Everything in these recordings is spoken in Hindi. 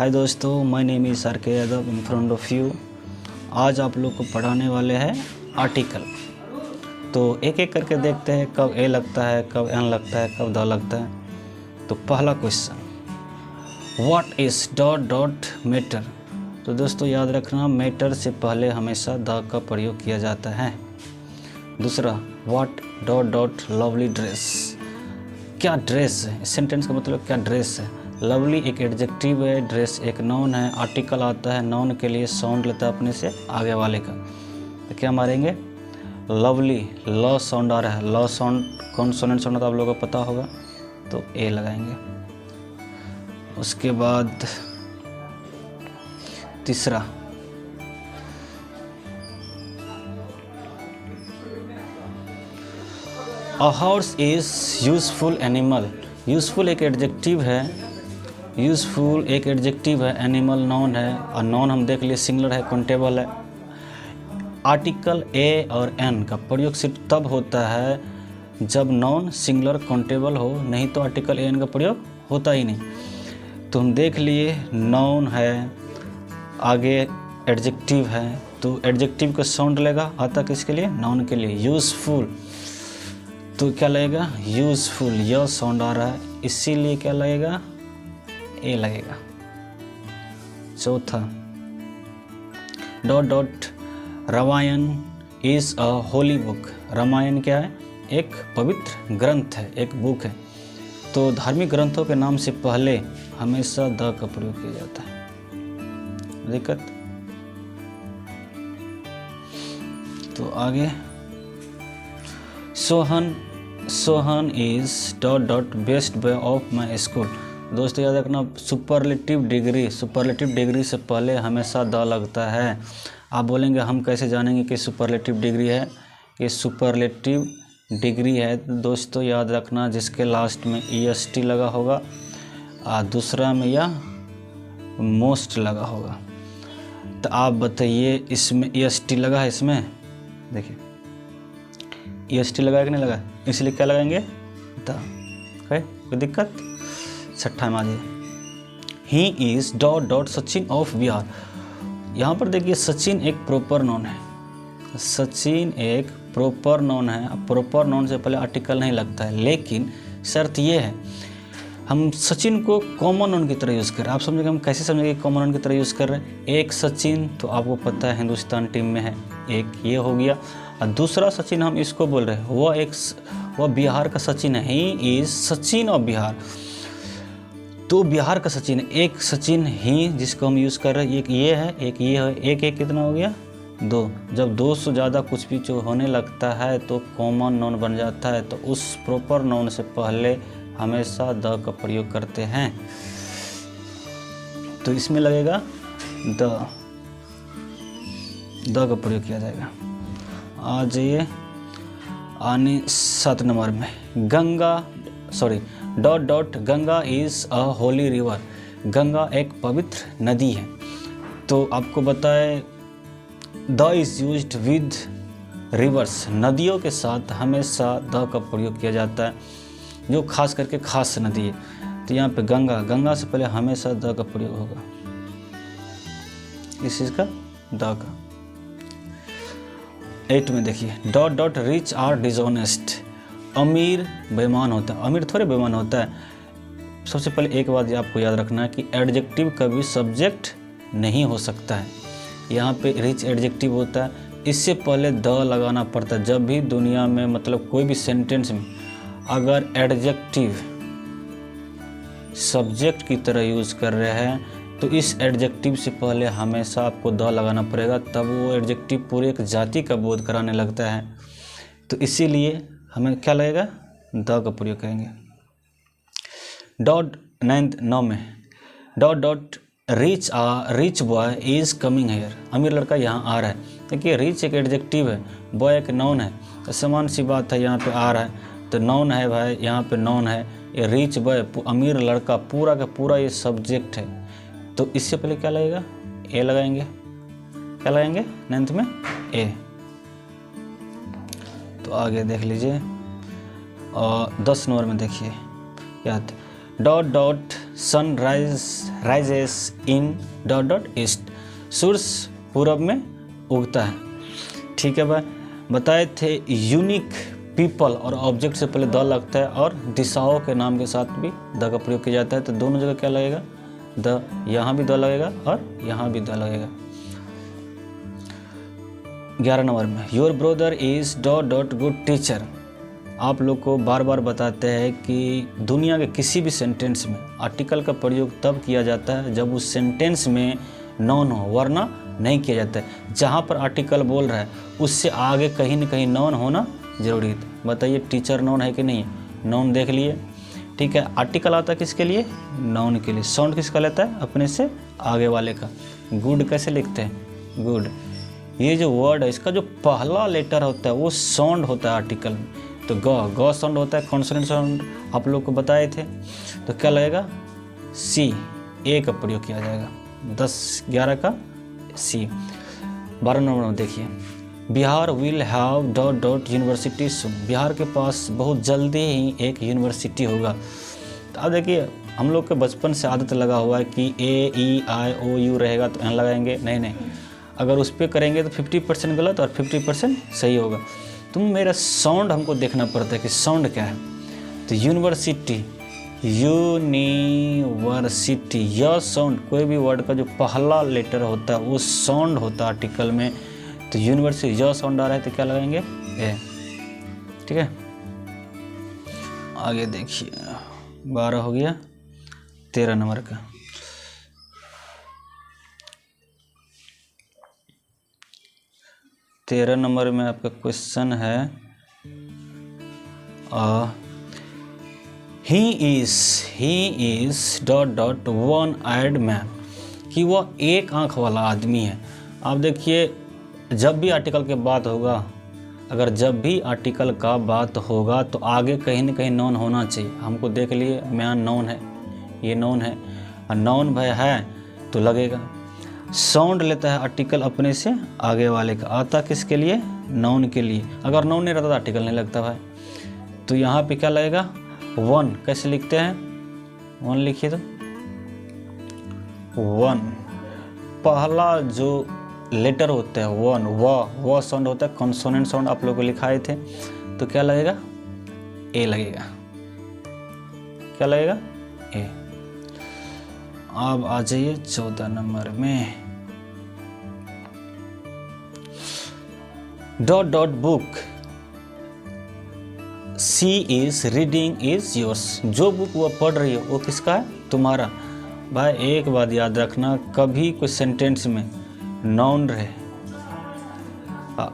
हाय दोस्तों, माय नेम इज़ आर के Yadav in front of you. आज आप लोग को पढ़ाने वाले हैं आर्टिकल। तो एक एक करके देखते हैं कब ए लगता है, कब एन लगता है, कब द लगता है। तो पहला question, what is dot dot matter. तो दोस्तों याद रखना, मैटर से पहले हमेशा द का प्रयोग किया जाता है। दूसरा, what dot dot lovely dress. क्या ड्रेस है, इस सेंटेंस का मतलब क्या ड्रेस है। लवली एक एडजेक्टिव है, ड्रेस एक नाउन है। आर्टिकल आता है नाउन के लिए, साउंड लेता है अपने से आगे वाले का। तो क्या मारेंगे, लवली, ल साउंड आ रहा है। ल साउंड कॉन्सोनेंट साउंड तो आप लोगों को पता होगा, तो ए लगाएंगे। उसके बाद तीसरा, a horse is useful animal. Useful एक एडजेक्टिव है, यूजफुल एक एडजेक्टिव है, एनिमल नाउन है। और नाउन हम देख लिए सिंगुलर है, काउंटेबल है। आर्टिकल ए और एन का प्रयोग सिर्फ तब होता है जब नाउन सिंगुलर काउंटेबल हो, नहीं तो आर्टिकल ए एन का प्रयोग होता ही नहीं। तो हम देख लिए नाउन है, आगे एडजेक्टिव है, तो एडजेक्टिव का साउंड लेगा, आता किसके लिए, नाउन के लिए। यूजफुल, तो क्या लगेगा, यूजफुल, यह साउंड आ रहा है, इसीलिए क्या लगेगा, ए लगेगा। चौथा, dot dot Ramayana is a holy book. Ramayana क्या है, एक पवित्र ग्रंथ है, एक बुक है। तो धार्मिक ग्रंथों के नाम से पहले हमेशा द का प्रयोग किया जाता है। दिक्कत। तो आगे, Sohan is dot dot best boy of my school. दोस्तों याद रखना, सुपरलेटिव डिग्री से पहले हमेशा द लगता है। आप बोलेंगे हम कैसे जानेंगे कि सुपरलेटिव डिग्री है, कि सुपरलेटिव डिग्री है। दोस्तों याद रखना, जिसके लास्ट में EST लगा होगा और दूसरा में या मोस्ट लगा होगा। तो आप बताइए, इसमें EST लगा है, इसमें देखिए EST लगा है कि नहीं लगा, इसलिए क्या लगाएंगे, द है। कोई दिक्कत। छठा में आ जाइए, he is dot dot Sachin of Bihar. यहाँ पर देखिए सचिन एक प्रॉपर नाउन है, सचिन एक प्रॉपर नाउन है। प्रॉपर नाउन से पहले आर्टिकल नहीं लगता है, लेकिन शर्त ये है हम सचिन को कॉमन नाउन की तरह यूज़ कर रहे हैं। आप समझेंगे, हम कैसे समझेंगे कॉमन नाउन की तरह यूज़ कर रहे हैं। एक सचिन तो आपको पता है हिंदुस्तान टीम में है, एक ये हो गया। और दूसरा सचिन हम इसको बोल रहे हैं, वह बिहार का सचिन है, he is Sachin of Bihar. तो बिहार का सचिन, एक सचिन ही जिसको हम यूज़ कर रहे हैं, एक ये है, एक ये है, एक एक कितना हो गया, दो। जब दो से ज़्यादा कुछ भी जो होने लगता है तो कॉमन नाउन बन जाता है। तो उस प्रॉपर नाउन से पहले हमेशा द का प्रयोग करते हैं। तो इसमें लगेगा द का प्रयोग किया जाएगा। आ जाइए आने 7 नंबर में, dot dot Ganga is a Holi river. Ganga एक पवित्र नदी है। तो आपको बताए, the is used with reverse. नदियों के साथ हमेशा द का प्रयोग किया जाता है, जो खास करके खास नदी है। तो यहाँ पे गंगा से पहले हमेशा द का प्रयोग होगा, इस चीज़ का, द का। 8 में देखिए, dot dot rich are dishonest. अमीर बेईमान होता है, अमीर थोड़े बेईमान होता है। सबसे पहले एक बात आपको याद रखना है कि एडजेक्टिव कभी सब्जेक्ट नहीं हो सकता है। यहाँ पे रिच एडजेक्टिव होता है, इससे पहले द लगाना पड़ता है। जब भी दुनिया में मतलब कोई भी सेंटेंस में अगर एडजेक्टिव सब्जेक्ट की तरह यूज़ कर रहे हैं, तो इस एडजेक्टिव से पहले हमेशा आपको द लगाना पड़ेगा, तब वो एडजेक्टिव पूरे एक जाति का बोध कराने लगता है। तो इसीलिए हमें क्या लगेगा, द का प्रयोग करेंगे। डॉट 9 में, dot dot rich boy is coming here. अमीर लड़का यहाँ आ रहा है। देखिए रिच एक एडजेक्टिव है, बॉय एक नाउन है, तो समान सी बात है। यहाँ पे आ रहा है तो नाउन है भाई, यहाँ पे नाउन है। ये रिच बॉय अमीर लड़का पूरा का पूरा ये सब्जेक्ट है। तो इससे पहले क्या लगेगा, ए लगाएंगे। क्या लगाएंगे 9th में, ए। तो आगे देख लीजिए, और 10 नंबर में देखिए क्या आता है, dot dot sun rises in dot dot east, सूरज पूरब में उगता है। ठीक है भाई, बताए थे यूनिक पीपल और ऑब्जेक्ट से पहले द लगता है और दिशाओं के नाम के साथ भी द का प्रयोग किया जाता है, तो दोनों जगह क्या लगेगा, द, यहाँ भी द लगेगा और यहाँ भी द लगेगा। 11 नंबर में your brother is dot dot good teacher. आप लोग को बार बार बताते हैं कि दुनिया के किसी भी सेंटेंस में आर्टिकल का प्रयोग तब किया जाता है जब उस सेंटेंस में नॉन हो, वरना नहीं किया जाता है। जहाँ पर आर्टिकल बोल रहा है उससे आगे कहीं न कहीं नॉन होना जरूरी है। बताइए टीचर नॉन है कि नहीं है, नॉन देख लिए। ठीक है, आर्टिकल आता है किसके लिए, नॉन के लिए। साउंड किसका लेता है, अपने से आगे वाले का। गुड कैसे लिखते हैं, गुड, ये जो वर्ड है इसका जो पहला लेटर होता है वो साउंड होता है आर्टिकल में, तो ग साउंड होता है, कॉन्सोनेंट साउंड आप लोग को बताए थे। तो क्या लगेगा, सी, ए का प्रयोग किया जाएगा। 10-11 का सी। 12 नंबर में देखिए Bihar will have dot dot university soon. Bihar के पास बहुत जल्दी ही एक यूनिवर्सिटी होगा। तो अब देखिए हम लोग के बचपन से आदत लगा हुआ है कि ए ई आई ओ यू रहेगा तो यहाँ लगाएंगे, नहीं, अगर उस पर करेंगे तो 50% गलत और 50% सही होगा। तो मेरा साउंड हमको देखना पड़ता है कि साउंड क्या है। तो यूनिवर्सिटी, यूनिवर्सिटी, यह साउंड कोई भी वर्ड का जो पहला लेटर होता है वो साउंड होता है आर्टिकल में। तो यूनिवर्सिटी यह साउंड आ रहा है तो क्या लगाएंगे, ए। ठीक है, आगे देखिए 12 हो गया। 13 नंबर का 13 नंबर में आपका क्वेश्चन है he is dot dot one eyed man, कि वह एक आंख वाला आदमी है। आप देखिए जब भी आर्टिकल की बात होगा, अगर जब भी आर्टिकल का बात होगा तो आगे कहीं न कहीं नॉन होना चाहिए। हमको देख लिए मैन नॉन है, ये नॉन है, और नॉन भाई है तो लगेगा। साउंड लेता है आर्टिकल अपने से आगे वाले का, आता किसके लिए, नॉन के लिए। अगर नॉन नहीं रहता तो आर्टिकल नहीं लगता भाई। तो यहाँ पे क्या लगेगा, वन। कैसे लिखते हैं, वन लिखिए तो वन, पहला जो लेटर होता है वन, वह साउंड होता है, कॉन्सोनेंट साउंड आप लोग को लिखाए थे। तो क्या लगेगा, ए लगेगा। क्या लगेगा, ए। अब आ जाइए 14 नंबर में dot dot book she is reading is yours. जो बुक वह पढ़ रही है वो किसका है, तुम्हारा। भाई एक बात याद रखना, कभी कोई सेंटेंस में नाउन रहे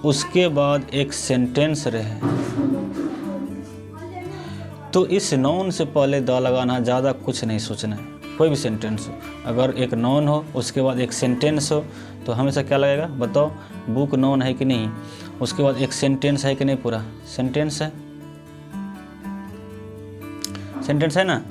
उसके बाद एक सेंटेंस रहे तो इस नाउन से पहले द लगाना, ज़्यादा कुछ नहीं सोचना है। कोई भी सेंटेंस हो, अगर एक नाउन हो उसके बाद एक सेंटेंस हो तो हमेशा क्या लगेगा, बताओ, बुक नाउन है कि नहीं, उसके बाद एक सेंटेंस है कि नहीं, पूरा सेंटेंस है, सेंटेंस है ना,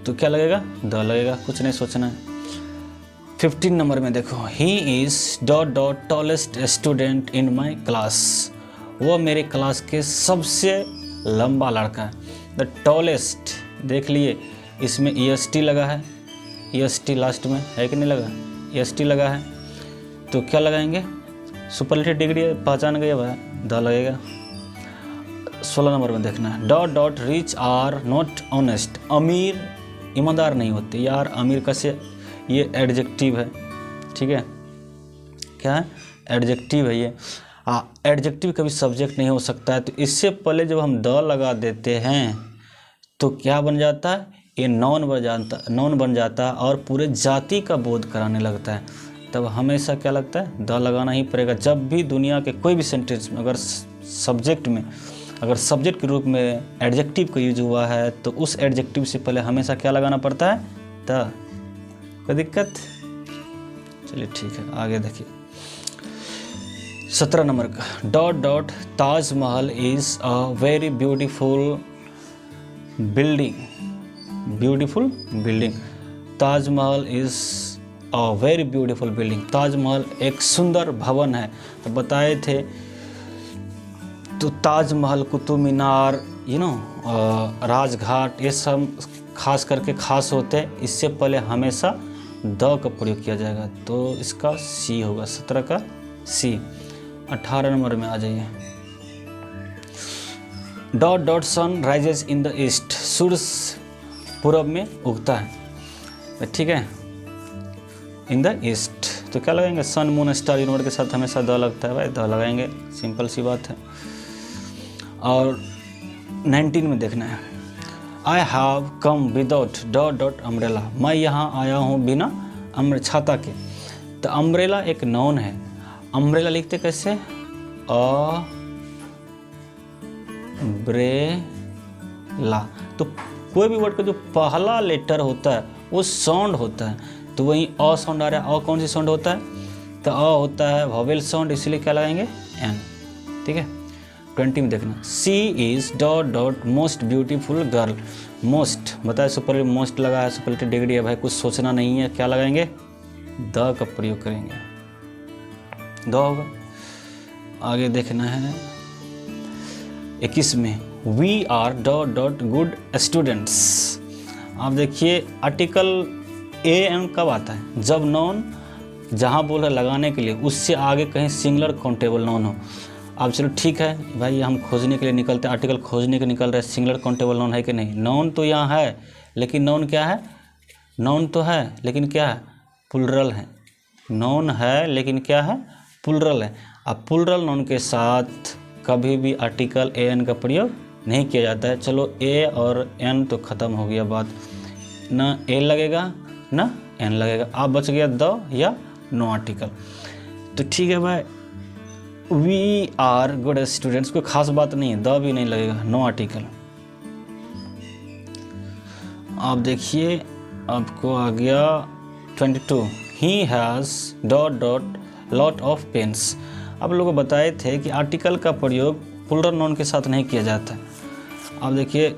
तो क्या लगेगा, द लगेगा, कुछ नहीं सोचना है। 15 नंबर में देखो he is dot dot tallest student in my class. वो मेरे क्लास के सबसे लंबा लड़का है। द टॉलेस्ट देख लिए, इसमें EST लगा है, EST लास्ट में है कि नहीं लगा, EST लगा है, तो क्या लगाएंगे, सुपरलेटिव डिग्री पहचान गए भाई, द लगेगा। 16 नंबर में देखना है dot dot rich are not honest. अमीर ईमानदार नहीं होते। यार अमीर कैसे, ये एडजेक्टिव है, ठीक है, क्या है, एडजेक्टिव है ये। एडजेक्टिव कभी सब्जेक्ट नहीं हो सकता है, तो इससे पहले जब हम द लगा देते हैं तो क्या बन जाता है, ये नॉन बन जाता है और पूरे जाति का बोध कराने लगता है। तब हमेशा क्या लगता है, द लगाना ही पड़ेगा। जब भी दुनिया के कोई भी सेंटेंस में अगर सब्जेक्ट के रूप में एडजेक्टिव का यूज हुआ है तो उस एडजेक्टिव से पहले हमेशा क्या लगाना पड़ता है, द। कोई दिक्कत, चलिए ठीक है, आगे देखिए 17 नंबर का dot dot Taj Mahal is a very beautiful building. Taj Mahal is a very beautiful building. Taj Mahal एक सुंदर भवन है। तो बताए थे, तो ताजमहल, कुतुब मीनार, राजघाट, ये सब खास करके खास होते हैं, इससे पहले हमेशा द का प्रयोग किया जाएगा। तो इसका सी होगा, 17 का सी। 18 नंबर में आ जाइए। Dot dot sun rises in the east, सूरज पूरब में उगता है, ठीक है, इन द ईस्ट। तो क्या लगाएंगे, सन मून स्टार यूनिवर्स के साथ हमेशा द लगता है भाई, द लगाएंगे, सिंपल सी बात है। और 19 में देखना है, I have come without dot dot umbrella, मैं यहाँ आया हूँ बिना छाता के। तो अम्ब्रेला एक नाउन है, अम्ब्रेला लिखते कैसे, अम्ब्रेला। तो कोई भी वर्ड का जो पहला लेटर होता है वो साउंड होता है, तो वहीं अ साउंड आ रहा है, अ कौन सी साउंड होता है, तो अ होता है वॉवेल साउंड, इसलिए क्या लगाएंगे, एन, ठीक है। 20 में देखना, she is dot dot most beautiful girl, most बताए सुपर मोस्ट लगा है, सुपरलेटिव डिग्री है भाई, कुछ सोचना नहीं है, क्या लगाएंगे, द का प्रयोग करेंगे, द होगा। आगे देखना है 21 में, we are dot dot good students. आप देखिए आर्टिकल ए एन कब आता है, जब नाउन जहाँ बोल रहे लगाने के लिए उससे आगे कहीं सिंगुलर काउंटेबल नाउन हो। अब चलो ठीक है भाई, हम खोजने के लिए निकलते हैं, आर्टिकल खोजने के निकल रहे हैं, सिंगुलर काउंटेबल नाउन है कि नहीं। नाउन तो यहाँ है, लेकिन नाउन क्या है, नाउन तो है लेकिन क्या है, प्लुरल है। नाउन है लेकिन क्या है, प्लुरल है। अब प्लुरल नाउन के साथ कभी भी आर्टिकल ए एन का प्रयोग नहीं किया जाता है। चलो ए और एन तो ख़त्म हो गया बात, ना ए लगेगा ना एन लगेगा, आप बच गया द या नो आर्टिकल। तो ठीक है भाई, वी आर गुड स्टूडेंट्स, कोई खास बात नहीं है, द भी नहीं लगेगा, नो आर्टिकल। आप देखिए आपको आ गया 22, he has dot dot lot of pens. आप लोगों को बताए थे कि आर्टिकल का प्रयोग प्लुरल नाउन के साथ नहीं किया जाता है। आप देखिए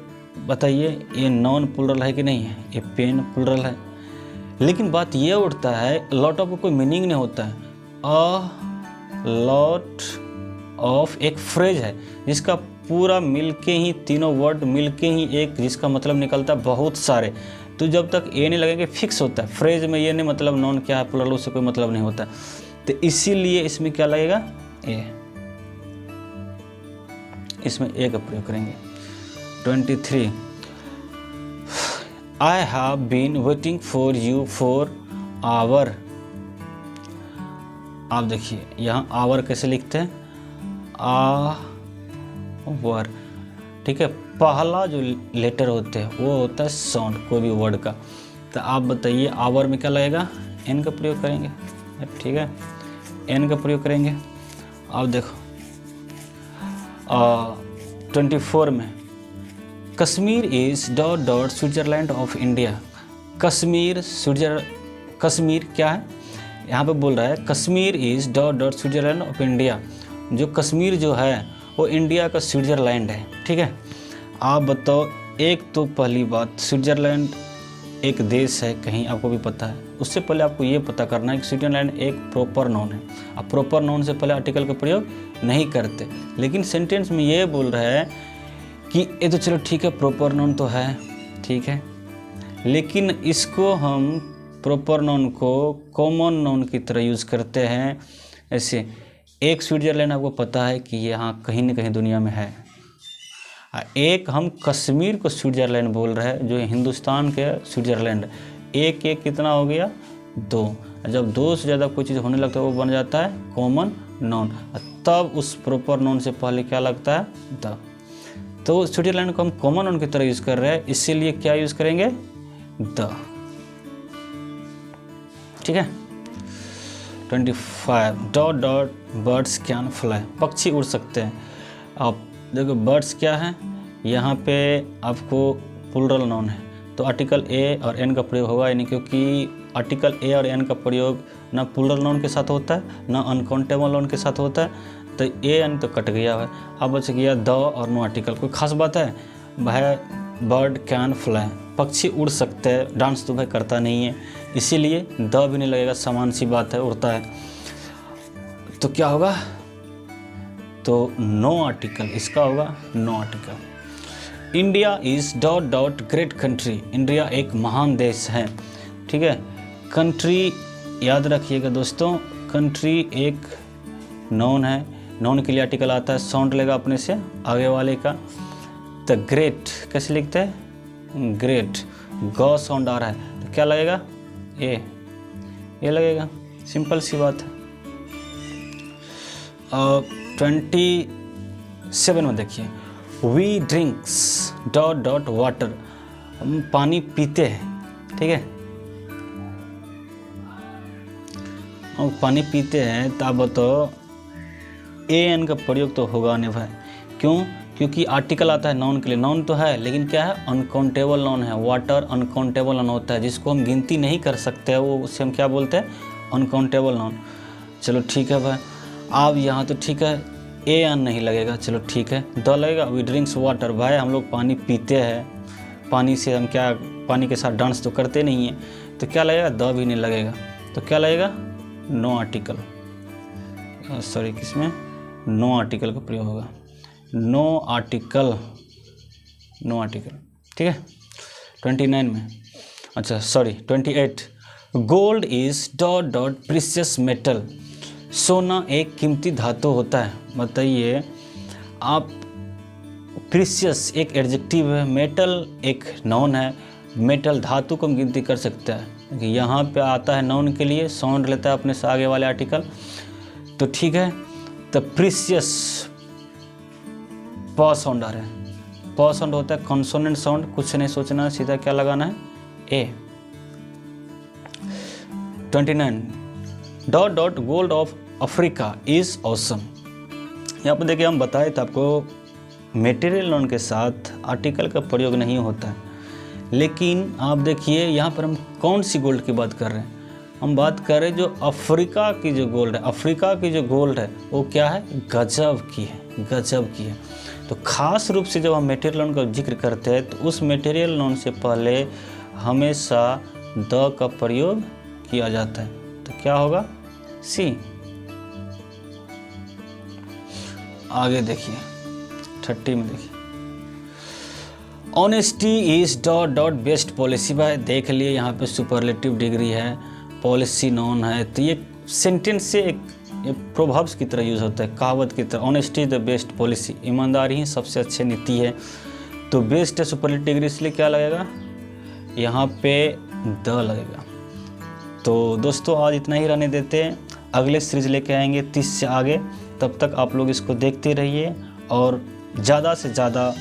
बताइए, ये नॉन प्लुरल है कि नहीं है, ये पेन प्लुरल है, लेकिन बात ये उठता है लॉट ऑफ का कोई मीनिंग नहीं होता है। अ लॉट ऑफ एक फ्रेज है जिसका पूरा मिलके ही, तीनों वर्ड मिलके ही एक, जिसका मतलब निकलता है बहुत सारे। तो जब तक ए नहीं लगेंगे फिक्स होता है, फ्रेज में ये नहीं मतलब नॉन क्या है प्लुरल उससे कोई मतलब नहीं होता। तो इसीलिए इसमें क्या लगेगा, ए, इसमें ए का प्रयोग करेंगे। 23, I have been waiting for you for hour. आप देखिए यहाँ आवर कैसे लिखते हैं, आवर, ठीक है। पहला जो लेटर होते हैं वो होता है साउंड कोई भी वर्ड का। तो आप बताइए आवर में क्या लगेगा, एन का प्रयोग करेंगे, ठीक है, एन का प्रयोग करेंगे। अब देखो 24 में, Kashmir is dot dot Switzerland of India. Kashmir Kashmir क्या है, यहाँ पे बोल रहा है Kashmir is dot dot Switzerland of India. जो कश्मीर जो है वो इंडिया का स्विट्ज़रलैंड है, ठीक है। आप बताओ, एक तो पहली बात स्विट्ज़रलैंड एक देश है, कहीं आपको भी पता है। उससे पहले आपको ये पता करना है कि स्विट्ज़रलैंड एक प्रॉपर नाउन है। अब प्रॉपर नाउन से पहले आर्टिकल का प्रयोग नहीं करते, लेकिन सेंटेंस में ये बोल रहा है कि ये तो चलो ठीक है प्रॉपर नाउन तो है, ठीक है, लेकिन इसको हम प्रॉपर नाउन को कॉमन नाउन की तरह यूज़ करते हैं। ऐसे एक स्विट्ज़रलैंड आपको पता है कि यहाँ कहीं न कहीं दुनिया में है, एक हम कश्मीर को स्विट्ज़रलैंड बोल रहे हैं जो हिंदुस्तान के स्विट्ज़रलैंड। एक एक कितना हो गया, दो। जब दो से ज़्यादा कोई चीज़ होने लगता है वो बन जाता है कॉमन नाउन, तब उस प्रॉपर नाउन से पहले क्या लगता है, द। तो स्विट्ज़रलैंड को हम कॉमन नाउन की तरह यूज़ कर रहे हैं, इसीलिए क्या यूज़ करेंगे, द, ठीक है। 25, dot dot birds can fly, पक्षी उड़ सकते हैं। आप देखो बर्ड्स क्या है, यहाँ पे आपको प्लुरल नाउन है, तो आर्टिकल ए और एन का प्रयोग होगा, यानी क्योंकि आर्टिकल ए और एन का प्रयोग ना प्लुरल नाउन के साथ होता है ना अनकाउंटेबल नाउन के साथ होता है, तो ए एन तो कट गया है, अब बच गया द और नो आर्टिकल। कोई खास बात है भाई, बर्ड कैन फ्लाई, पक्षी उड़ सकते हैं, डांस तो भाई करता नहीं है, इसीलिए द भी नहीं लगेगा, समान सी बात है, उड़ता है। तो क्या होगा, तो नो आर्टिकल, इसका होगा no article. India is dot dot great country, India एक महान देश है। ठीक है, कंट्री याद रखिएगा दोस्तों, कंट्री एक नाउन है, नाउन के लिए आर्टिकल आता है, साउंड लेगा अपने से आगे वाले का। द ग्रेट कैसे लिखते हैं, ग्रेट, गौ साउंड आ रहा है तो क्या लगेगा, ये लगेगा, सिंपल सी बात है। 27 में देखिए, we drinks dot dot water, हम पानी पीते हैं। ठीक है, हम पानी पीते हैं तो आप बताओ एन का प्रयोग तो होगा नहीं भाई, क्यों, क्योंकि आर्टिकल आता है नाउन के लिए, नाउन तो है लेकिन क्या है, अनकाउंटेबल नाउन है। वाटर अनकाउंटेबल नाउन होता है, जिसको हम गिनती नहीं कर सकते हैं, वो उसे हम क्या बोलते हैं, अनकाउंटेबल नाउन। चलो ठीक है भाई, अब यहाँ तो ठीक है ए एन नहीं लगेगा, चलो ठीक है, द लगेगा। वी ड्रिंक्स वाटर, भाई हम लोग पानी पीते हैं, पानी से हम क्या, पानी के साथ डांस तो करते नहीं हैं, तो क्या लगेगा, द भी नहीं लगेगा, तो क्या लगेगा, नो आर्टिकल, सॉरी किसमें, नो आर्टिकल का प्रयोग होगा, नो आर्टिकल, नो आर्टिकल। ठीक है, 29 में, अच्छा sorry 28, gold is dot dot precious metal, सोना एक कीमती धातु होता है। बताइए आप, प्रीशियस एक एडजेक्टिव है, मेटल एक नाउन है, मेटल धातु को हम गिनती कर सकते हैं, यहाँ पे आता है नाउन के लिए, साउंड लेता है अपने से आगे वाले आर्टिकल, तो ठीक है, तो प्रीशियस प साउंड आ रहा है, प साउंड होता है कॉन्सोनेंट साउंड, कुछ नहीं सोचना, सीधा क्या लगाना है, ए। 29, dot dot gold of Africa is awesome, यहाँ पर देखिए हम बताए थे आपको, मेटेरियल नाउन के साथ आर्टिकल का प्रयोग नहीं होता है, लेकिन आप देखिए यहाँ पर हम कौन सी गोल्ड की बात कर रहे हैं, हम बात कर रहे हैं जो अफ्रीका की जो गोल्ड है, अफ्रीका की जो गोल्ड है वो क्या है, गजब की है, गजब की है। तो खास रूप से जब हम मेटेरियल नाउन का जिक्र करते हैं तो उस मेटेरियल नाउन से पहले हमेशा द का प्रयोग किया जाता है, तो क्या होगा, सी। आगे देखिए 30 में देखिए, honesty is dot dot best policy, भाई देख लिए यहाँ पे सुपरलेटिव डिग्री है, पॉलिसी नाउन है, तो ये सेंटेंस से एक प्रोवर्ब्स की तरह यूज़ होता है, कहावत की तरह। ऑनेस्टी द बेस्ट पॉलिसी, ईमानदारी ही सबसे अच्छी नीति है, तो बेस्ट है सुपरलेटिव डिग्री, इसलिए क्या लगेगा, यहाँ पे द लगेगा। तो दोस्तों आज इतना ही रहने देते हैं, अगले सीरीज लेके आएंगे 30 से आगे, तब तक आप लोग इसको देखते रहिए और ज़्यादा से ज़्यादा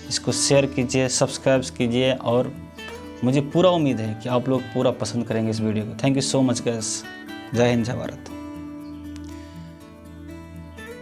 इसको शेयर कीजिए, सब्सक्राइब कीजिए, और मुझे पूरा उम्मीद है कि आप लोग पूरा पसंद करेंगे इस वीडियो को। Thank you so much guys, जय हिंद जय भारत।